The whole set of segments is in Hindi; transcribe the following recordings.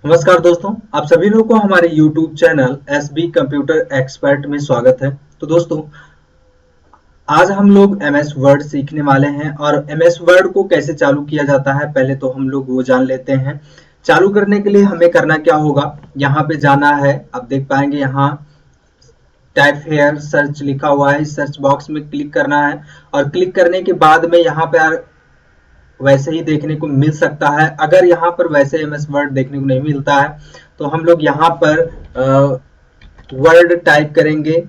नमस्कार दोस्तों, आप सभी लोगों को हमारे YouTube channel SB computer expert में स्वागत है। तो दोस्तों, आज हम लोग MS वर्ड सीखने वाले हैं और MS वर्ड को कैसे चालू किया जाता है पहले तो हम लोग वो जान लेते हैं। चालू करने के लिए हमें करना क्या होगा, यहाँ पे जाना है। आप देख पाएंगे यहाँ टाइप हेयर सर्च लिखा हुआ है, इस सर्च बॉक्स में क्लिक करना है और क्लिक करने के बाद में यहाँ पे वैसे ही देखने को मिल सकता है। अगर यहाँ पर वैसे MS वर्ड देखने को नहीं मिलता है तो हम लोग यहाँ पर वर्ड टाइप करेंगे।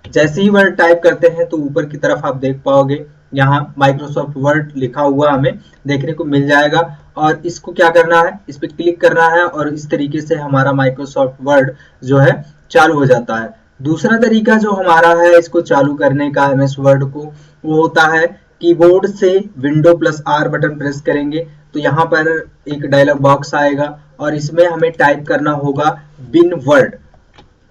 जैसे ही वर्ड टाइप करते हैं तो ऊपर की तरफ आप देख पाओगे यहाँ माइक्रोसॉफ्ट वर्ड लिखा हुआ हमें देखने को मिल जाएगा और इसको क्या करना है, इस पर क्लिक करना है और इस तरीके से हमारा माइक्रोसॉफ्ट वर्ड जो है चालू हो जाता है। दूसरा तरीका जो हमारा है इसको चालू करने का MS वर्ड को, वो होता है कीबोर्ड से window plus are button press करेंगे तो यहाँ पर एक डायलॉग बॉक्स आएगा और इसमें हमें टाइप करना होगा बिन वर्ड।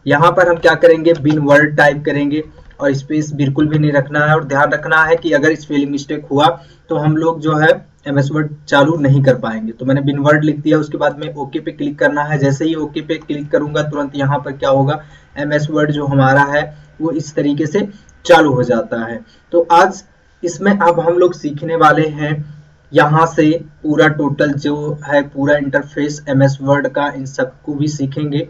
यहाँ पर हम क्या करेंगे, बिन वर्ड टाइप करेंगे और स्पेस बिल्कुल भी नहीं रखना है और ध्यान रखना है कि अगर स्पेलिंग मिस्टेक हुआ तो हम लोग जो है MS वर्ड चालू नहीं कर पाएंगे। तो मैंने बिन वर्ड लिख दिया, उसके बाद में ओके पे क्लिक करना है। जैसे ही ओके पे क्लिक करूंगा तुरंत यहाँ पर क्या होगा, MS वर्ड जो हमारा है वो इस तरीके से चालू हो जाता है। तो आज इसमें अब हम लोग सीखने वाले हैं यहाँ से पूरा टोटल जो है पूरा इंटरफेस MS वर्ड का, इन सबको भी सीखेंगे।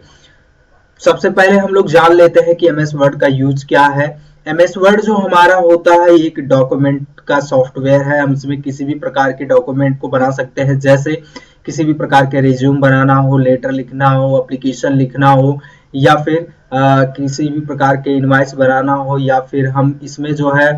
सबसे पहले हम लोग जान लेते हैं कि MS वर्ड का यूज क्या है। MS वर्ड जो हमारा होता है एक डॉक्यूमेंट का सॉफ्टवेयर है। हम इसमें किसी भी प्रकार के डॉक्यूमेंट को बना सकते हैं, जैसे किसी भी प्रकार के रिज्यूम बनाना हो, लेटर लिखना हो, एप्लीकेशन लिखना हो या फिर किसी भी प्रकार के इनवॉइस बनाना हो या फिर हम इसमें जो है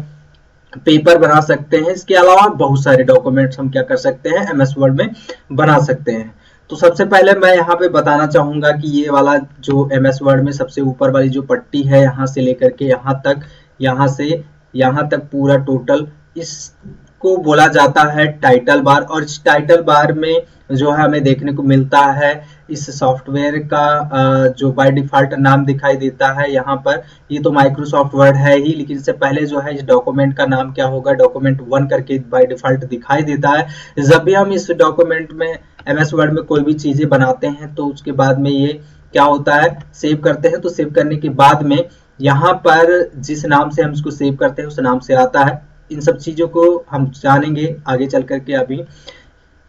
पेपर बना सकते हैं। इसके अलावा बहुत सारे डॉक्यूमेंट्स हम क्या कर सकते हैं, MS वर्ड में बना सकते हैं। तो सबसे पहले मैं यहाँ पे बताना चाहूंगा कि ये वाला जो MS वर्ड में सबसे ऊपर वाली जो पट्टी है, यहाँ से लेकर के यहाँ तक, यहाँ से यहाँ तक पूरा टोटल, इसको बोला जाता है टाइटल बार। और इस टाइटल बार में जो है हमें देखने को मिलता है इस सॉफ्टवेयर का जो बाय डिफॉल्ट नाम दिखाई देता है यहाँ पर। ये तो माइक्रोसॉफ्ट वर्ड है ही, लेकिन इससे पहले जो है इस डॉक्यूमेंट का नाम क्या होगा, डॉक्यूमेंट 1 करके बाय डिफॉल्ट दिखाई देता है। जब भी हम इस डॉक्यूमेंट में MS वर्ड में कोई भी चीजें बनाते हैं तो उसके बाद में ये क्या होता है, सेव करते हैं। तो सेव करने के बाद में यहाँ पर जिस नाम से हम इसको सेव करते हैं उस नाम से आता है। इन सब चीजों को हम जानेंगे आगे चल करके। अभी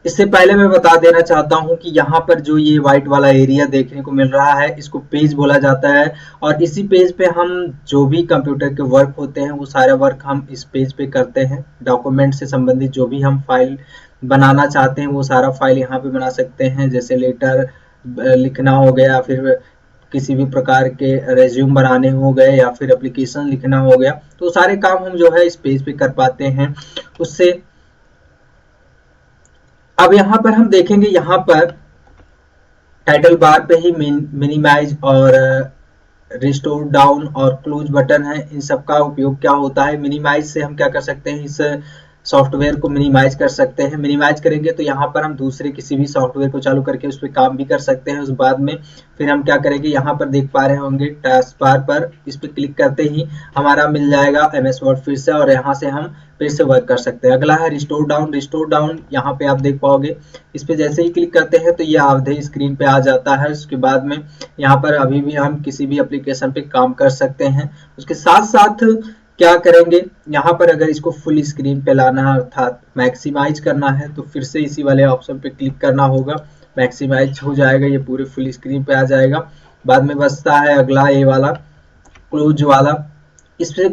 इससे पहले मैं बता देना चाहता हूं कि यहाँ पर जो ये व्हाइट वाला एरिया देखने को मिल रहा है इसको पेज बोला जाता है और इसी पेज पे हम जो भी कंप्यूटर के वर्क होते हैं वो सारे वर्क हम इस पेज पे करते हैं। डॉक्यूमेंट से संबंधित जो भी हम फाइल बनाना चाहते हैं वो सारा फाइल यहाँ पे बना सकते हैं, जैसे लेटर लिखना हो गया, फिर किसी भी प्रकार के रेज्यूम बनाने हो गए या फिर एप्लीकेशन लिखना हो गया। तो सारे काम हम जो है इस पेज पे कर पाते हैं उससे। अब यहाँ पर हम देखेंगे, यहाँ पर टाइटल बार पे ही मिनिमाइज और रिस्टोर डाउन और क्लोज बटन है। इन सब का उपयोग क्या होता है, मिनिमाइज से हम क्या कर सकते हैं, इस सॉफ्टवेयर को मिनिमाइज कर सकते हैं। मिनिमाइज करेंगे तो यहाँ पर हम दूसरे किसी भी सॉफ्टवेयर को चालू करके उस पर काम भी कर सकते हैं। उस बाद में फिर हम क्या करेंगे, यहाँ पर देख पा रहे होंगे टास्क बार पर, इस पर क्लिक करते ही हमारा मिल जाएगा MS वर्ड फिर से और यहाँ से हम फिर से वर्क कर सकते हैं। अगला है रिस्टोर डाउन। रिस्टोर डाउन यहाँ पे आप देख पाओगे, इस पे जैसे ही क्लिक करते हैं तो ये आधे स्क्रीन पे आ जाता है। उसके बाद में यहाँ पर अभी भी हम किसी भी एप्लीकेशन पे काम कर सकते हैं। उसके साथ साथ क्या करेंगे, यहाँ पर अगर इसको फुल स्क्रीन पे लाना है अर्थात मैक्सिमाइज करना है तो फिर से इसी वाले ऑप्शन पे क्लिक करना होगा। मैक्सिमाइज हो जाएगा, ये पूरे फुल स्क्रीन पे आ जाएगा। बाद में बचता है अगला ये वाला क्लोज वाला। इस पे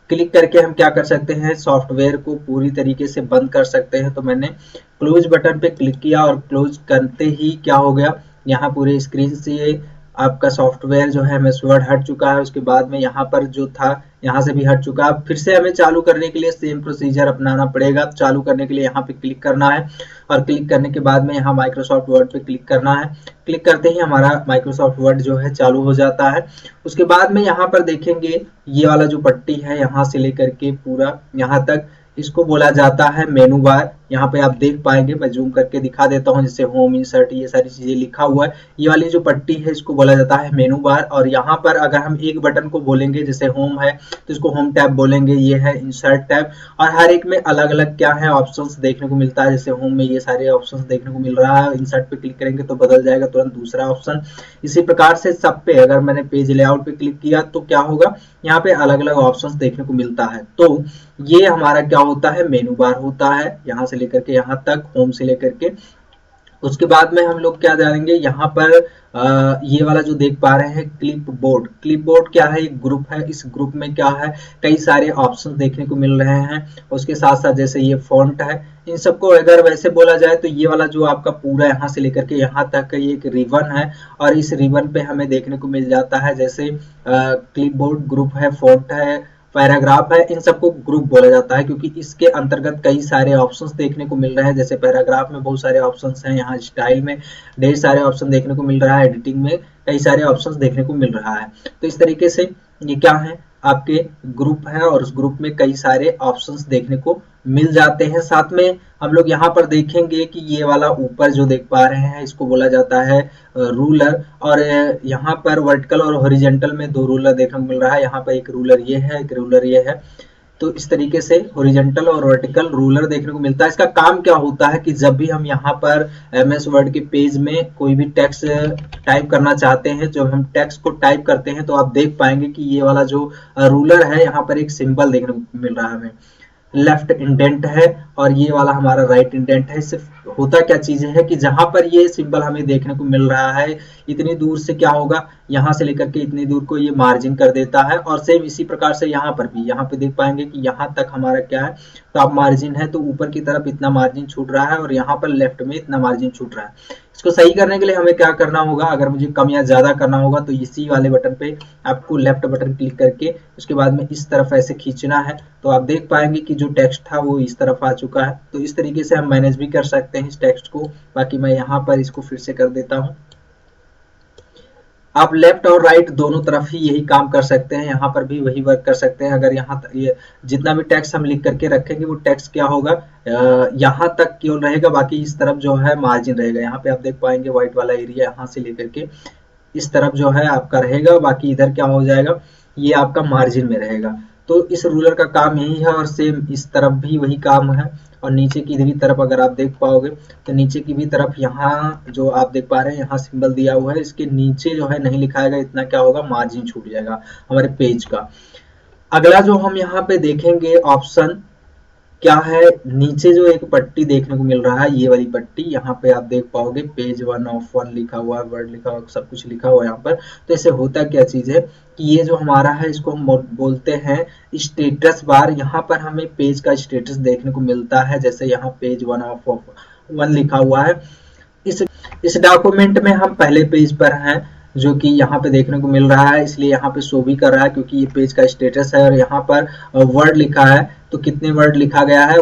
क्लिक करके हम क्या कर सकते हैं, सॉफ्टवेयर को पूरी तरीके से बंद कर सकते हैं। तो मैंने क्लोज बटन पे क्लिक किया और क्लोज करते ही क्या हो गया, यहाँ पूरे स्क्रीन से ये आपका सॉफ्टवेयर जो है MS वर्ड हट चुका है। उसके बाद में यहाँ पर जो था यहाँ से भी हट चुका है। फिर से हमें चालू करने के लिए सेम प्रोसीजर अपनाना पड़ेगा। चालू करने के लिए यहाँ पे क्लिक करना है और क्लिक करने के बाद में यहाँ माइक्रोसॉफ्ट वर्ड पे क्लिक करना है। क्लिक करते ही हमारा माइक्रोसॉफ्ट वर्ड जो है चालू हो जाता है। उसके बाद में यहाँ पर देखेंगे ये वाला जो पट्टी है यहाँ से लेकर के पूरा यहाँ तक, इसको बोला जाता है मेनू बार। यहाँ पे आप देख पाएंगे, मैं जूम करके दिखा देता हूँ, जैसे होम, इंसर्ट, ये सारी चीजें लिखा हुआ है। ये वाली जो पट्टी है इसको बोला जाता है मेनू बार। और यहाँ पर अगर हम एक बटन को बोलेंगे, जैसे होम है तो इसको होम टैब बोलेंगे, ये है इंसर्ट टैब। और हर एक में अलग अलग क्या है ऑप्शंस देखने को मिलता है। जैसे होम में ये सारे ऑप्शंस देखने को मिल रहा है, इंसर्ट पे क्लिक करेंगे तो बदल जाएगा तुरंत दूसरा ऑप्शन। इसी प्रकार से सब पे अगर मैंने पेज लेआउट पे क्लिक किया तो क्या होगा, यहाँ पे अलग अलग ऑप्शंस देखने को मिलता है। तो ये हमारा क्या होता है, मेनू बार होता है, यहाँ से लेकर के यहाँ तक, होम से लेकर के। उसके बाद में हम लोग क्या जानेंगे, यहाँ पर ये वाला जो देख पा रहे हैं क्लिप बोर्ड। क्लिप बोर्ड क्या है, एक ग्रुप है। इस ग्रुप में क्या है, कई सारे ऑप्शन देखने को मिल रहे हैं। उसके साथ साथ जैसे ये फॉन्ट है, इन सबको अगर वैसे बोला जाए तो ये वाला जो आपका पूरा यहाँ से लेकर के यहाँ तक ये एक रिबन है। और इस रिबन पे हमें देखने को मिल जाता है जैसे क्लिप बोर्ड, ग्रुप है, फॉन्ट है, पैराग्राफ है, इन सबको ग्रुप बोला जाता है क्योंकि इसके अंतर्गत कई सारे ऑप्शंस देखने को मिल रहे हैं। जैसे पैराग्राफ में बहुत सारे ऑप्शंस हैं, यहाँ स्टाइल में ढेर सारे ऑप्शन देखने को मिल रहा है, एडिटिंग में कई सारे ऑप्शंस देखने को मिल रहा है। तो इस तरीके से ये क्या है, आपके ग्रुप है और उस ग्रुप में कई सारे ऑप्शंस देखने को मिल जाते हैं। साथ में हम लोग यहाँ पर देखेंगे कि ये वाला ऊपर जो देख पा रहे हैं इसको बोला जाता है रूलर। और यहाँ पर वर्टिकल और हॉरिजॉन्टल में दो रूलर देखने को मिल रहा है। यहाँ पर एक रूलर ये है, एक रूलर ये है। तो इस तरीके से हॉरिजॉन्टल और वर्टिकल रूलर देखने को मिलता है। इसका काम क्या होता है कि जब भी हम यहाँ पर एमएस वर्ड के पेज में कोई भी टेक्स्ट टाइप करना चाहते हैं, जब हम टेक्स्ट को टाइप करते हैं तो आप देख पाएंगे कि ये वाला जो रूलर है यहाँ पर एक सिंबल देखने को मिल रहा है हमें, लेफ्ट इंडेंट है और ये वाला हमारा राइट इंडेंट है। सिर्फ होता क्या चीज है कि जहां पर ये सिंबल हमें देखने को मिल रहा है, इतनी दूर से क्या होगा, यहां से लेकर के इतनी दूर को ये मार्जिन कर देता है। और सेम इसी प्रकार से यहाँ पर भी, यहाँ पे देख पाएंगे कि यहाँ तक हमारा क्या है, टॉप मार्जिन है तो ऊपर की तरफ इतना मार्जिन छूट रहा है और यहाँ पर लेफ्ट में इतना मार्जिन छूट रहा है। इसको सही करने के लिए हमें क्या करना होगा, अगर मुझे कम या ज्यादा करना होगा तो इसी वाले बटन पे आपको लेफ्ट बटन क्लिक करके उसके बाद में इस तरफ ऐसे खींचना है। तो आप देख पाएंगे कि जो टेक्स्ट था वो इस तरफ आ चुका है। तो इस तरीके से हम मैनेज भी कर सकते हैं इस टेक्स्ट को। बाकी मैं यहाँ पर इसको फिर से कर देता हूँ। आप लेफ्ट और राइट दोनों तरफ ही यही काम कर सकते हैं, यहाँ पर भी वही वर्क कर सकते हैं। अगर यहाँ ये जितना भी टेक्स्ट हम लिख करके रखेंगे वो टेक्स्ट क्या होगा, यहाँ तक केवल रहेगा, बाकी इस तरफ जो है मार्जिन रहेगा। यहाँ पे आप देख पाएंगे व्हाइट वाला एरिया यहाँ से लेकर के इस तरफ जो है आपका रहेगा, बाकी इधर क्या हो जाएगा, ये आपका मार्जिन में रहेगा। तो इस रूलर का काम यही है और सेम इस तरफ भी वही काम है। और नीचे की भी तरफ अगर आप देख पाओगे तो नीचे की भी तरफ यहाँ जो आप देख पा रहे हैं यहाँ सिंबल दिया हुआ है, इसके नीचे जो है नहीं लिखाएगा, इतना क्या होगा, मार्जिन छूट जाएगा हमारे पेज का। अगला जो हम यहाँ पे देखेंगे ऑप्शन क्या है, नीचे जो एक पट्टी देखने को मिल रहा है, ये वाली पट्टी, यहाँ पे आप देख पाओगे पेज 1 ऑफ 1 लिखा हुआ है, वर्ड लिखा हुआ, सब कुछ लिखा हुआ है यहाँ पर। तो इससे होता क्या चीज है कि ये जो हमारा है इसको हम बोलते हैं स्टेटस बार। यहाँ पर हमें पेज का स्टेटस देखने को मिलता है, जैसे यहाँ पेज 1 ऑफ 1 लिखा हुआ है। इस डॉक्यूमेंट में हम पहले पेज पर हैं जो कि यहाँ पे देखने को मिल रहा है, इसलिए यहाँ पे शो भी कर रहा है क्योंकि ये पेज का स्टेटस है। और यहाँ पर वर्ड लिखा है तो कितने वर्ड लिखा गया है,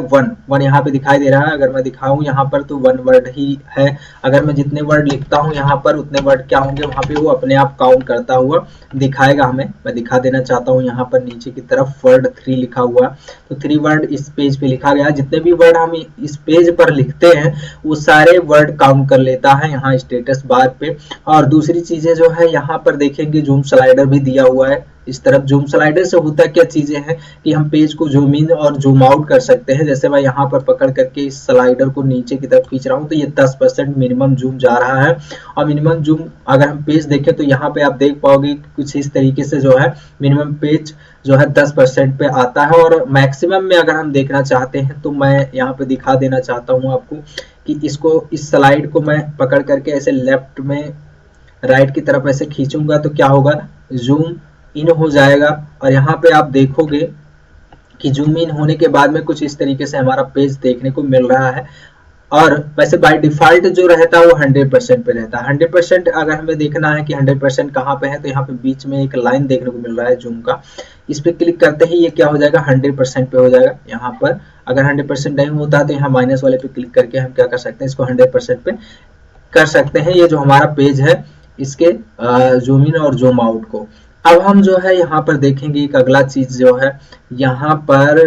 1 यहाँ पे दिखाई दे रहा है। अगर मैं दिखाऊं यहाँ पर तो 1 वर्ड ही है। अगर मैं जितने वर्ड लिखता हूँ यहाँ पर उतने वर्ड क्या होंगे, वहां पे वो अपने आप काउंट करता हुआ दिखाएगा हमें। मैं दिखा देना चाहता हूँ, यहाँ पर नीचे की तरफ वर्ड 3 लिखा हुआ, तो 3 वर्ड इस पेज पे लिखा गया। जितने भी वर्ड हम इस पेज पर लिखते हैं वो सारे वर्ड काउंट कर लेता है यहाँ स्टेटस बार पे। और दूसरी चीजें जो है यहाँ पर देखेंगे, जूम स्लाइडर भी दिया हुआ है इस तरफ। जूम स्लाइडर से होता क्या चीजें हैं कि हम पेज को जूम इन और जूम आउट कर सकते हैं। जैसे मैं यहाँ पर पकड़ करके इस स्लाइडर को नीचे की तरफ खींच रहा हूँ तो ये 10% मिनिमम जूम जा रहा है। और मिनिमम जूम अगर हम पेज देखें तो यहाँ पे आप देख पाओगे कुछ इस तरीके से जो है मिनिमम पेज जो है 10% पे आता है। और मैक्सिमम में अगर हम देखना चाहते हैं तो मैं यहाँ पे दिखा देना चाहता हूँ आपको कि इसको, इस स्लाइड को मैं पकड़ करके ऐसे लेफ्ट में राइट की तरफ ऐसे खींचूंगा तो क्या होगा, जूम इन हो जाएगा। और यहाँ पे आप देखोगे कि जूम इन होने के बाद में कुछ इस तरीके से हमारा पेज देखने को मिल रहा है। और वैसे बाय डिफॉल्ट जो रहता है वो 100% पे रहता है। 100% अगर हमें देखना है कि 100% कहाँ पे है तो यहाँ पे बीच में एक लाइन देखने को मिल रहा है जूम का, इस पे क्लिक करते ही ये क्या हो जाएगा, 100% पे हो जाएगा। यहाँ पर अगर 100% नहीं होता तो यहाँ माइनस वाले पे क्लिक करके हम क्या कर सकते हैं, इसको 100% पे कर सकते हैं। ये जो हमारा पेज है इसके जूम इन और जूम आउट को। अब हम जो है यहाँ पर देखेंगे एक अगला चीज जो है, यहाँ पर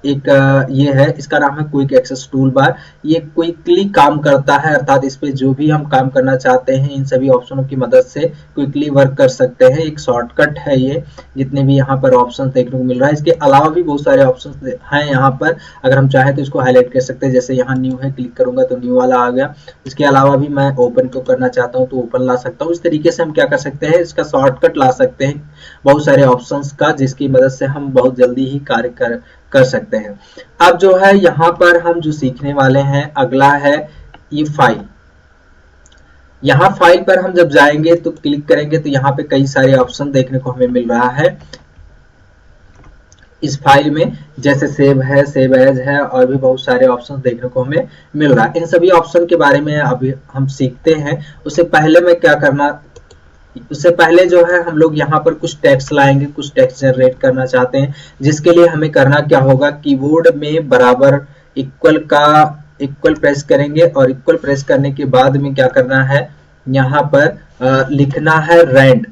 एक ये है, इसका नाम है क्विक एक्सेस टूल बार। ये क्विकली काम करता है, अर्थात इस पे जो भी हम काम करना चाहते हैं इन सभी ऑप्शनों की मदद से क्विकली वर्क कर सकते हैं। एक शॉर्टकट है ये, जितने भी यहाँ पर ऑप्शन देखने को मिल रहा है। इसके अलावा भी बहुत सारे ऑप्शन हैं यहाँ पर, अगर हम चाहें तो इसको हाईलाइट कर सकते हैं। जैसे यहाँ न्यू है, क्लिक करूंगा तो न्यू वाला आ गया। इसके अलावा भी मैं ओपन को करना चाहता हूँ तो ओपन ला सकता हूँ। इस तरीके से हम क्या कर सकते हैं, इसका शॉर्टकट ला सकते हैं बहुत सारे ऑप्शंस का, जिसकी मदद से हम बहुत जल्दी ही कार्य कर सकते हैं। अब जो है यहाँ पर हम जो सीखने वाले हैं अगला है ये फाइल। यहाँ फाइल पर हम जब जाएंगे तो क्लिक करेंगे तो यहाँ पे कई सारे ऑप्शन देखने को हमें मिल रहा है इस फाइल में, जैसे सेव है, सेव एज है, और भी बहुत सारे ऑप्शन देखने को हमें मिल रहा है। इन सभी ऑप्शन के बारे में अभी हम सीखते हैं। उससे पहले जो है हम लोग यहाँ पर कुछ टेक्स्ट लाएंगे, कुछ टेक्स्ट जनरेट करना चाहते हैं, जिसके लिए हमें करना क्या होगा, कीबोर्ड में बराबर इक्वल प्रेस करेंगे, और इक्वल प्रेस करने के बाद में क्या करना है, यहाँ पर लिखना है रैंड,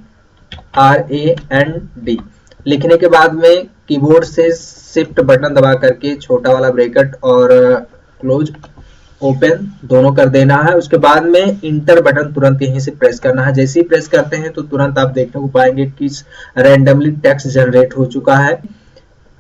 RAND। लिखने के बाद में कीबोर्ड से शिफ्ट बटन दबा करके छोटा वाला ब्रैकेट और क्लोज ओपन दोनों कर देना है। उसके बाद में इंटर बटन तुरंत यहीं से प्रेस करना है। जैसे ही प्रेस करते हैं तो तुरंत आप देखने को पाएंगे कि रैंडमली टेक्स्ट जनरेट हो चुका है।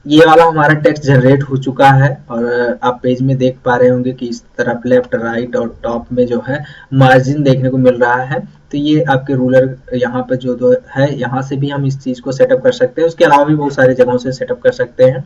ये वाला हमारा टेक्स्ट जनरेट हो चुका है, और आप पेज में देख पा रहे होंगे कि इस तरफ लेफ्ट, राइट और टॉप में जो है मार्जिन देखने को मिल रहा है। तो ये आपके रूलर यहाँ पे जो दो है, यहाँ से भी हम इस चीज को सेटअप कर सकते हैं। उसके अलावा भी बहुत सारे जगहों से सेटअप कर सकते हैं।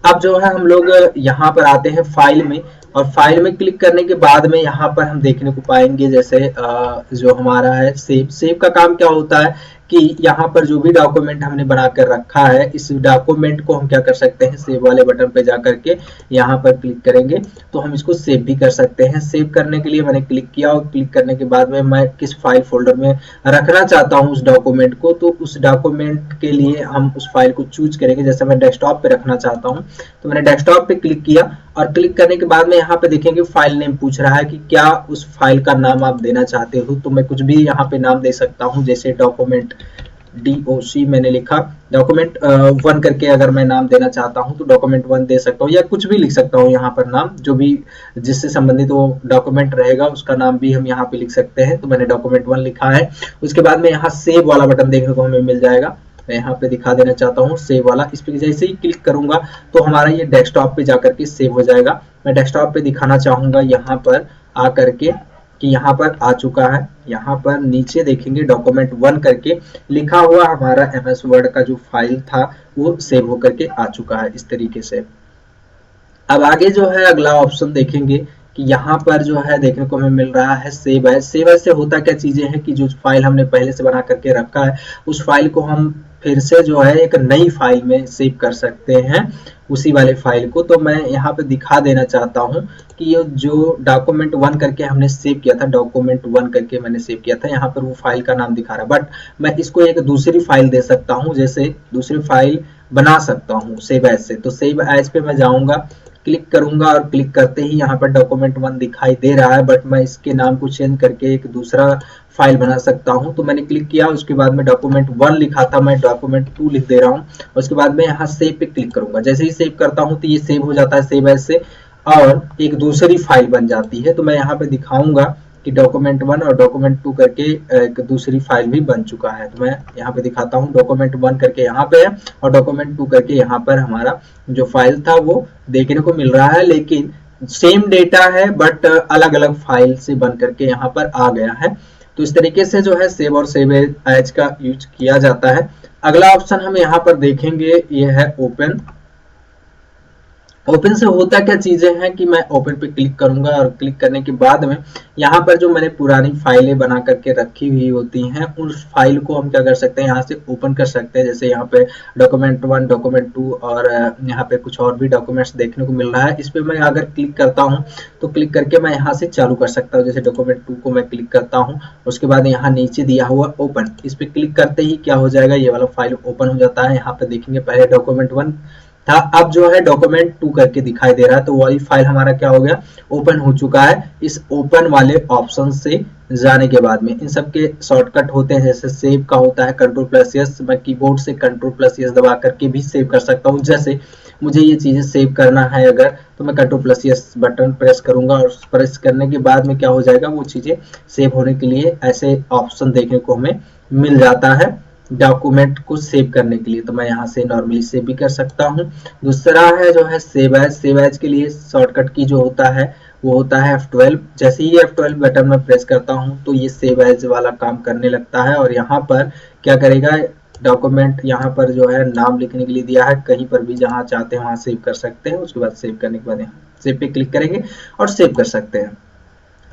अब जो है हम लोग यहाँ पर आते हैं फाइल में, और फाइल में क्लिक करने के बाद में यहाँ पर हम देखने को पाएंगे जैसे जो हमारा है सेव का काम क्या होता है कि यहाँ पर जो भी डॉक्यूमेंट हमने बना कर रखा है, इस डॉक्यूमेंट को हम क्या कर सकते हैं, सेव वाले बटन पे जा करके यहाँ पर क्लिक करेंगे तो हम इसको सेव भी कर सकते हैं। सेव करने के लिए मैंने क्लिक किया, और क्लिक करने के बाद में मैं किस फाइल फोल्डर में रखना चाहता हूँ उस डॉक्यूमेंट को, तो उस डॉक्यूमेंट के लिए हम उस फाइल को चूज करेंगे। जैसे मैं डेस्कटॉप पे रखना चाहता हूँ तो मैंने डेस्कटॉप पे क्लिक किया, और क्लिक करने के बाद में यहाँ पे देखेंगे फाइल नेम पूछ रहा है कि क्या उस फाइल का नाम आप देना चाहते हो। तो मैं कुछ भी यहाँ पे नाम दे सकता हूँ, जैसे डॉक्यूमेंट DOC मैंने लिखा, डॉक्यूमेंट 1 करके अगर मैं नाम देना चाहता हूँ तो डॉक्यूमेंट 1 दे सकता हूँ, या कुछ भी लिख सकता हूँ यहाँ पर नाम, जो भी जिससे संबंधित वो डॉक्यूमेंट रहेगा उसका नाम भी हम यहाँ पे लिख सकते हैं। तो मैंने डॉक्यूमेंट 1 लिखा है। उसके बाद में यहाँ सेव वाला बटन देखने को हमें मिल जाएगा, मैं यहाँ पे दिखा देना चाहता हूँ सेव वाला। इस पे जैसे ही क्लिक करूंगा तो हमारा ये डेस्कटॉप पे जाकर के सेव हो जाएगा। मैं डेस्कटॉप पे दिखाना चाहूंगा यहाँ पर आ करके कि यहाँ पर आ चुका है। यहाँ पर नीचे देखेंगे डॉक्यूमेंट 1 करके लिखा हुआ हमारा MS वर्ड का जो फाइल था वो सेव होकर के आ चुका है इस तरीके से। अब आगे जो है अगला ऑप्शन देखेंगे कि यहाँ पर जो है देखने को हमें मिल रहा है सेव एज। सेव एज से होता क्या चीजें हैं कि जो फाइल हमने पहले से बना करके रखा है उस फाइल को हम फिर से जो है एक नई फाइल में सेव कर सकते हैं, उसी वाले फाइल को। तो मैं यहाँ पे दिखा देना चाहता हूँ कि ये जो डॉक्यूमेंट 1 करके हमने सेव किया था, डॉक्यूमेंट 1 करके मैंने सेव किया था, यहाँ पर वो फाइल का नाम दिखा रहा है, बट मैं इसको एक दूसरी फाइल दे सकता हूँ, जैसे दूसरी फाइल बना सकता हूँ सेव एज से। तो सेव एज पे मैं जाऊंगा, क्लिक करूंगा, और क्लिक करते ही यहाँ पर डॉक्यूमेंट 1 दिखाई दे रहा है, बट मैं इसके नाम को चेंज करके एक दूसरा फाइल बना सकता हूँ। तो मैंने क्लिक किया, उसके बाद में डॉक्यूमेंट 1 लिखा था, मैं डॉक्यूमेंट 2 लिख दे रहा हूँ। उसके बाद में यहाँ सेव पे क्लिक करूंगा। जैसे ही सेव करता हूँ तो ये सेव हो जाता है सेव एज से, और एक दूसरी फाइल बन जाती है। तो मैं यहाँ पे दिखाऊंगा कि डॉक्यूमेंट 1 और डॉक्यूमेंट 2 करके एक दूसरी फाइल भी बन चुका है। तो मैं यहाँ पे दिखाता हूँ, डॉक्यूमेंट 1 करके यहाँ पे है और डॉक्यूमेंट 2 करके यहाँ पर हमारा जो फाइल था वो देखने को मिल रहा है, लेकिन सेम डेटा है बट अलग अलग फाइल से बन करके यहाँ पर आ गया है। तो इस तरीके से जो है सेव और सेव एज का यूज किया जाता है। अगला ऑप्शन हम यहाँ पर देखेंगे, ये है ओपन। ओपन से होता क्या चीजें हैं कि मैं ओपन पे क्लिक करूंगा, और क्लिक करने के बाद में यहाँ पर जो मैंने पुरानी फाइलें बना करके रखी हुई होती हैं उस फाइल को हम क्या कर सकते हैं, यहाँ से ओपन कर सकते हैं। जैसे यहाँ पे डॉक्यूमेंट 1, डॉक्यूमेंट 2 और यहाँ पे कुछ और भी डॉक्यूमेंट्स देखने को मिल रहा है। इस पे मैं अगर क्लिक करता हूँ तो क्लिक करके मैं यहाँ से चालू कर सकता हूँ। जैसे डॉक्यूमेंट 2 को मैं क्लिक करता हूँ, उसके बाद यहाँ नीचे दिया हुआ ओपन, इस पे क्लिक करते ही क्या हो जाएगा, ये वाला फाइल ओपन हो जाता है। यहाँ पे देखेंगे पहले डॉक्यूमेंट 1 था, अब जो है डॉक्यूमेंट 2 करके दिखाई दे रहा है। तो वही फाइल हमारा क्या हो गया, ओपन हो चुका है इस ओपन वाले ऑप्शन से जाने के बाद में। इन सब के शॉर्टकट होते हैं, जैसे सेव का होता है कंट्रोल प्लस एस, मैं कीबोर्ड से कंट्रोल प्लस एस दबा करके भी सेव कर सकता हूँ। जैसे मुझे ये चीजें सेव करना है अगर, तो मैं control plus S button press करूंगा और प्रेस करने के बाद में क्या हो जाएगा, वो चीजें सेव होने के लिए ऐसे ऑप्शन देखने को हमें मिल जाता है डॉक्यूमेंट को सेव करने के लिए। तो मैं यहाँ से नॉर्मली सेव भी कर सकता हूँ। दूसरा है जो है सेव एज। सेव एज के लिए शॉर्टकट की जो होता है वो होता है F12। जैसे ही F12 बटन में प्रेस करता हूँ तो ये सेव एज वाला काम करने लगता है। और यहाँ पर क्या करेगा, डॉक्यूमेंट यहाँ पर जो है नाम लिखने के लिए दिया है, कहीं पर भी जहाँ चाहते हैं वहाँ सेव कर सकते हैं। उसके बाद सेव करने के बाद यहाँ सेव पे क्लिक करेंगे और सेव कर सकते हैं।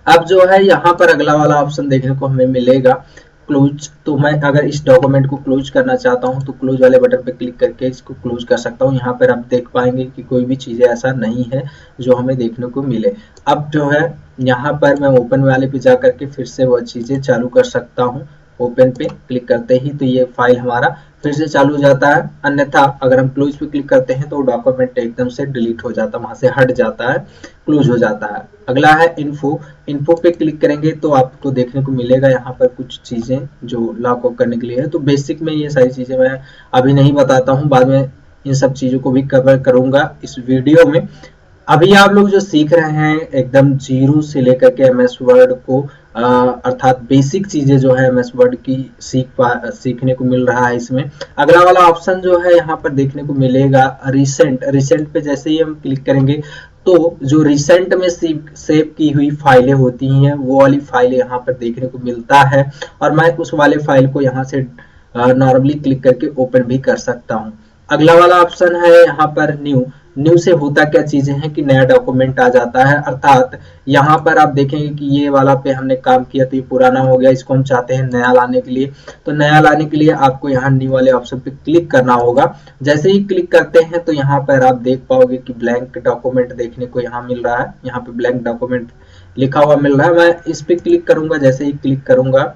अब जो है यहाँ पर अगला वाला ऑप्शन देखने को हमें मिलेगा क्लोज। तो मैं अगर इस डॉक्यूमेंट को क्लोज करना चाहता हूँ तो क्लोज वाले बटन पर क्लिक करके इसको क्लोज कर सकता हूँ। यहाँ पर आप देख पाएंगे कि कोई भी चीज़ें ऐसा नहीं है जो हमें देखने को मिले। अब जो है यहाँ पर मैं ओपन वाले पे जा करके फिर से वह चीज़ें चालू कर सकता हूँ। ओपन पे क्लिक करते ही तो ये फाइल हमारा फिर से चालू हो जाता है। अन्यथा अगर हम क्लोज पे क्लिक करते हैं तो डॉक्यूमेंट एकदम से डिलीट हो जाता है, वहां से हट जाता है, क्लोज हो जाता है। अगला है इन्फो। इन्फो पे क्लिक करेंगे तो आपको देखने को मिलेगा यहाँ पर कुछ चीजें जो लॉक ऑफ करने के लिए है। तो बेसिक में ये सारी चीजें मैं अभी नहीं बताता हूँ, बाद में इन सब चीजों को भी कवर करूंगा इस वीडियो में। अभी आप लोग जो सीख रहे हैं एकदम जीरो से लेकर के एमएस वर्ड को, अर्थात बेसिक चीजें जो है एमएस वर्ड की सीखने को मिल रहा है इसमें। अगला वाला ऑप्शन जो है यहाँ पर देखने को मिलेगा रिसेंट। रिसेंट पे जैसे ही हम क्लिक करेंगे तो जो रिसेंट में सेव की हुई फाइलें होती हैं वो वाली फाइलें यहाँ पर देखने को मिलता है। और मैं उस वाले फाइल को यहाँ से नॉर्मली क्लिक करके ओपन भी कर सकता हूँ। अगला वाला ऑप्शन है यहाँ पर न्यू। न्यू से होता क्या चीजें हैं कि नया डॉक्यूमेंट आ जाता है, अर्थात यहाँ पर आप देखेंगे कि ये वाला पे हमने काम किया तो ये पुराना हो गया, इसको हम चाहते हैं नया लाने के लिए। तो नया लाने के लिए आपको यहाँ न्यू वाले ऑप्शन पे क्लिक करना होगा। जैसे ही क्लिक करते हैं तो यहाँ पर आप देख पाओगे कि ब्लैंक डॉक्यूमेंट देखने को यहाँ मिल रहा है, यहाँ पे ब्लैंक डॉक्यूमेंट लिखा हुआ मिल रहा है। मैं इस पे क्लिक करूंगा, जैसे ही क्लिक करूंगा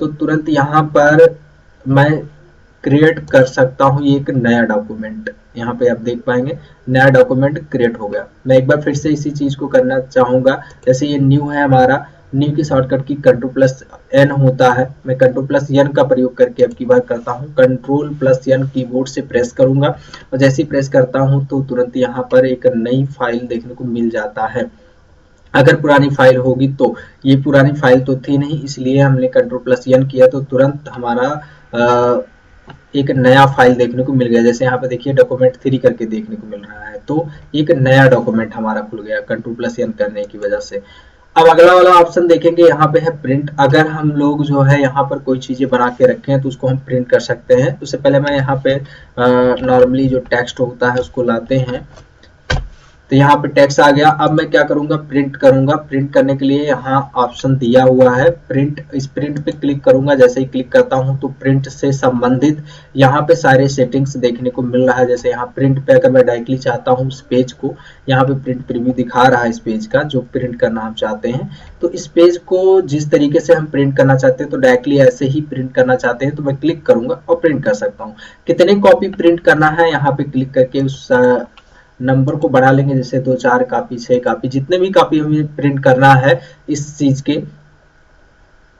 तो तुरंत यहाँ पर मैं क्रिएट कर सकता हूँ एक नया डॉक्यूमेंट। यहाँ पे आप देख पाएंगे नया डॉक्यूमेंट क्रिएट हो गया। मैं एक बार फिर से इसी चीज को करना चाहूंगा। जैसे ये न्यू है हमारा, न्यू की शॉर्टकट की कंट्रोल प्लस एन होता है। मैं कंट्रोल प्लस एन का प्रयोग करके अब की बार करता हूँ, कंट्रोल प्लस एन कीबोर्ड से प्रेस करूंगा और जैसे ही प्रेस करता हूँ तो तुरंत यहाँ पर एक नई फाइल देखने को मिल जाता है। अगर पुरानी फाइल होगी तो ये पुरानी फाइल तो थी नहीं, इसलिए हमने कंट्रोल प्लस एन किया तो तुरंत हमारा एक नया फाइल देखने को मिल गया। जैसे यहाँ पे देखिए डॉक्यूमेंट 3 करके देखने को मिल रहा है, तो एक नया डॉक्यूमेंट हमारा खुल गया कंट्रोल प्लस एन करने की वजह से। अब अगला वाला ऑप्शन देखेंगे, यहाँ पे है प्रिंट। अगर हम लोग जो है यहाँ पर कोई चीजें बना के रखे हैं तो उसको हम प्रिंट कर सकते हैं। उससे पहले मैं यहाँ पे नॉर्मली जो टेक्स्ट होता है उसको लाते हैं, तो यहाँ पे टेक्स्ट आ गया। अब मैं क्या करूंगा, प्रिंट करूंगा। प्रिंट करने के लिए यहाँ ऑप्शन दिया हुआ है प्रिंट। इस प्रिंट पे क्लिक करूंगा, जैसे ही क्लिक करता हूँ तो प्रिंट से संबंधित यहाँ पे सारे सेटिंग्स देखने को मिल रहा है। जैसे यहाँ प्रिंट पे अगर मैं डायरेक्टली चाहता हूँ इस पेज को, यहाँ पे प्रिंट प्रीव्यू दिखा रहा है इस पेज का जो प्रिंट करना हम चाहते हैं। तो इस पेज को जिस तरीके से हम प्रिंट करना चाहते हैं तो डायरेक्टली ऐसे ही प्रिंट करना चाहते हैं तो मैं क्लिक करूंगा और प्रिंट कर सकता हूँ। कितने कॉपी प्रिंट करना है यहाँ पे क्लिक करके उस नंबर को बढ़ा लेंगे, जैसे 2 4 कॉपी 6 कॉपी, जितने भी कॉपी हमें प्रिंट करना है इस चीज के,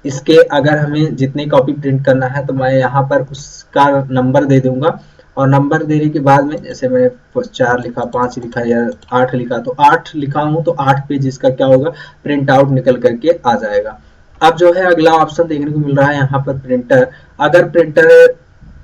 इसके अगर हमें जितनी कॉपी प्रिंट करना है तो मैं यहाँ पर उसका नंबर दे दूंगा। और नंबर देने के बाद में जैसे मैंने 4 लिखा, 5 लिखा या 8 लिखा, तो 8 लिखा हूँ तो 8 पेज इसका क्या होगा, प्रिंट आउट निकल करके आ जाएगा। अब जो है अगला ऑप्शन देखने को मिल रहा है यहाँ पर प्रिंटर। अगर प्रिंटर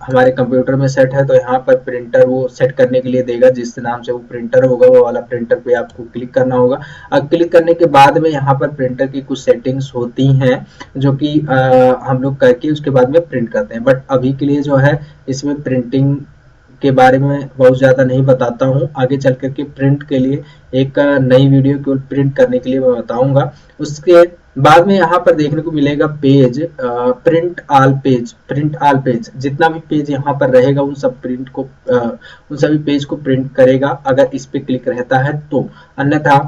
हमारे कंप्यूटर में सेट है तो यहाँ पर प्रिंटर वो सेट करने के लिए देगा, जिस नाम से वो प्रिंटर होगा वो वाला प्रिंटर पे आपको क्लिक करना होगा। अब क्लिक करने के बाद में यहाँ पर प्रिंटर की कुछ सेटिंग्स होती हैं जो कि हम लोग करके उसके बाद में प्रिंट करते हैं। बट अभी के लिए जो है इसमें प्रिंटिंग के बारे में बहुत ज़्यादा नहीं बताता हूँ, आगे चल करके प्रिंट के लिए एक नई वीडियो केवल प्रिंट करने के लिए मैं बताऊँगा। उसके बाद में यहाँ पर देखने को मिलेगा page, print all page. Print all page, जितना भी पेज यहाँ पर रहेगा उन सब प्रिंट को उन सभी पेज को प्रिंट करेगा अगर इस पे क्लिक रहता है तो। अन्यथा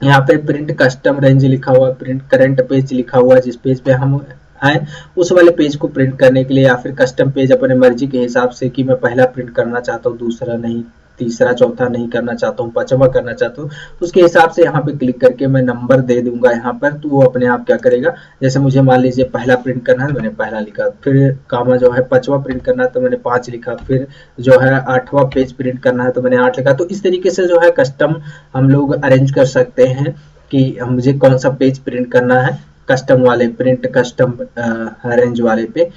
यहाँ पे प्रिंट कस्टम रेंज लिखा हुआ, प्रिंट करंट पेज लिखा हुआ, जिस पेज पे हम हैं उस वाले पेज को प्रिंट करने के लिए, या फिर कस्टम पेज अपने मर्जी के हिसाब से कि मैं पहला प्रिंट करना चाहता हूँ दूसरा नहीं, तीसरा चौथा नहीं करना चाहता हूँ, पांचवा करना चाहता हूँ, तो उसके हिसाब से यहाँ पे क्लिक करके मैं नंबर दे दूंगा यहाँ पर, तो वो अपने आप क्या करेगा, जैसे मुझे मान लीजिए पहला प्रिंट करना है, मैंने पहला लिखा, फिर कामा जो है पांचवा प्रिंट करना है तो मैंने 5 लिखा, फिर जो है 8वां पेज प्रिंट करना है तो मैंने 8 लिखा। तो इस तरीके से जो है कस्टम हम लोग अरेंज कर सकते हैं कि मुझे कौन सा पेज प्रिंट करना है, कस्टम वाले प्रिंट कस्टम अरेंज वाले पे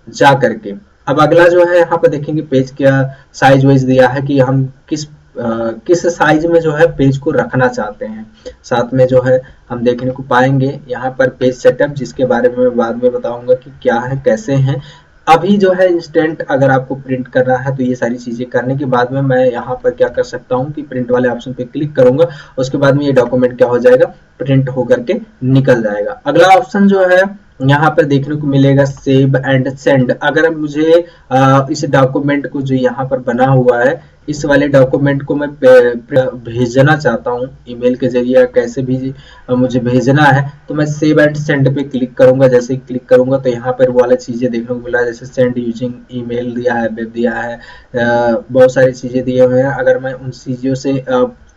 जा करके। अब अगला जो है यहाँ पर देखेंगे पेज का साइज वाइज दिया है कि हम किस साइज में जो है पेज को रखना चाहते हैं। साथ में जो है हम देखने को पाएंगे यहाँ पर पेज सेटअप, जिसके बारे में मैं बाद में बताऊंगा कि क्या है कैसे हैं। अभी जो है इंस्टेंट अगर आपको प्रिंट करना है तो ये सारी चीजें करने के बाद में मैं यहाँ पर क्या कर सकता हूँ कि प्रिंट वाले ऑप्शन पे क्लिक करूंगा, उसके बाद में ये डॉक्यूमेंट क्या हो जाएगा, प्रिंट होकर के निकल जाएगा। अगला ऑप्शन जो है यहाँ पर देखने को मिलेगा सेव एंड सेंड। अगर मुझे इस डॉक्यूमेंट को जो यहाँ पर बना हुआ है, इस वाले डॉक्यूमेंट को मैं भेजना चाहता हूँ ईमेल के जरिए, कैसे भी मुझे भेजना है, तो मैं सेव एंड सेंड पे क्लिक करूंगा। जैसे ही क्लिक करूंगा तो यहाँ पर वो वाला चीजें देखने को मिला है, जैसे सेंड यूजिंग ईमेल दिया है, वेब दिया है, बहुत सारी चीजें दिए हुए हैं। अगर मैं उन चीजों से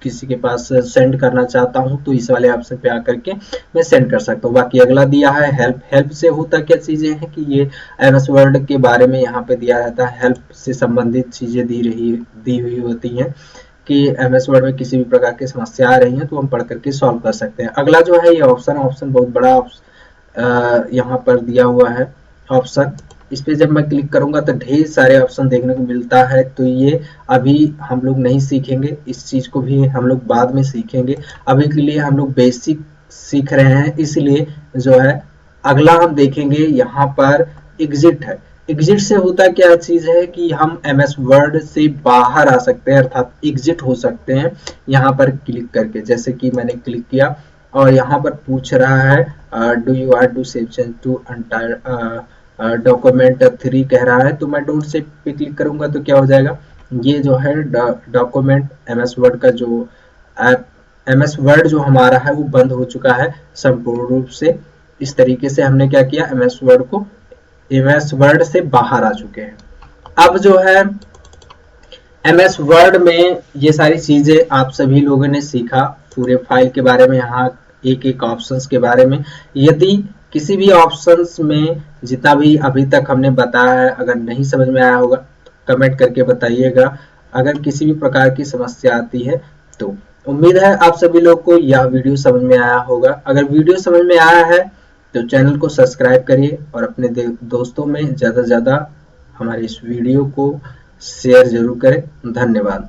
किसी के पास सेंड करना चाहता हूं तो इस वाले ऑप्शन पे आकर के मैं सेंड कर सकता हूं। बाकी अगला दिया है हेल्प। हेल्प से होता क्या चीजें हैं कि ये एमएस वर्ड के बारे में यहाँ पे दिया रहता है, हेल्प से संबंधित चीजें दी हुई होती हैं कि एमएस वर्ड में किसी भी प्रकार की समस्या आ रही है तो हम पढ़ करके सॉल्व कर सकते हैं। अगला जो है ये ऑप्शन बहुत बड़ा यहाँ पर दिया हुआ है ऑप्शन। इस पे जब मैं क्लिक करूंगा तो ढेर सारे ऑप्शन देखने को मिलता है। तो ये अभी हम लोग नहीं सीखेंगे, इस चीज को भी हम लोग बाद में सीखेंगे। अभी के लिए हम लोग बेसिक सीख रहे हैं, इसलिए जो है अगला हम देखेंगे यहाँ पर एग्जिट है। एग्जिट से होता क्या चीज है कि हम एमएस वर्ड से बाहर आ सकते हैं, अर्थात एग्जिट हो सकते हैं यहाँ पर क्लिक करके। जैसे कि मैंने क्लिक किया और यहाँ पर पूछ रहा है do you want to save change to entire document 3 कह रहा है, तो मैं डोंट सेव पे क्लिक करूंगा तो क्या हो जाएगा, ये जो है डॉक्यूमेंट एमएस वर्ड का जो एमएस वर्ड जो हमारा है वो बंद हो चुका है संपूर्ण रूप से। इस तरीके से हमने क्या किया, एमएस वर्ड से बाहर आ चुके हैं। अब जो है एमएस वर्ड में ये सारी चीजें आप सभी लोगों ने सीखा, पूरे फाइल के बारे में, यहाँ एक एक ऑप्शंस के बारे में। यदि किसी भी ऑप्शंस में जितना भी अभी तक हमने बताया है अगर नहीं समझ में आया होगा तो कमेंट करके बताइएगा। अगर किसी भी प्रकार की समस्या आती है तो उम्मीद है आप सभी लोग को यह वीडियो समझ में आया होगा। अगर वीडियो समझ में आया है तो चैनल को सब्सक्राइब करिए और अपने दोस्तों में ज़्यादा से ज़्यादा हमारे इस वीडियो को शेयर जरूर करें। धन्यवाद।